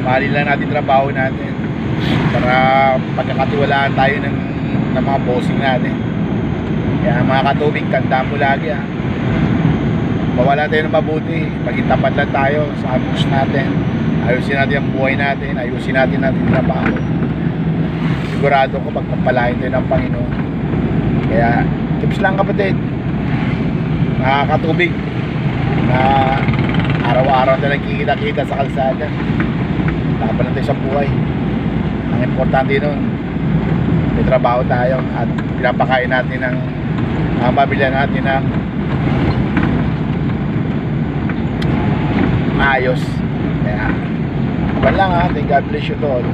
mahalin lang natin trabaho natin para pagkakatiwalaan tayo ng mga bossing natin. Kaya mga katubig, tandaan mo lagi mawala tayo ng mabuti, maging tapat lang tayo sa amos natin, ayusin natin ang buhay natin, ayusin natin trabaho. Sigurado ko pagpapalain tayo ng Panginoon. Kaya tips lang kapatid, mga katubig, na araw-araw na nagkikita-kita sa kalsada, laban natin sa buhay. Ang importante nun, may trabaho tayo at pinapakain natin ng mabilhan natin ng ayos. Kaya kapan lang thank God bless you to all.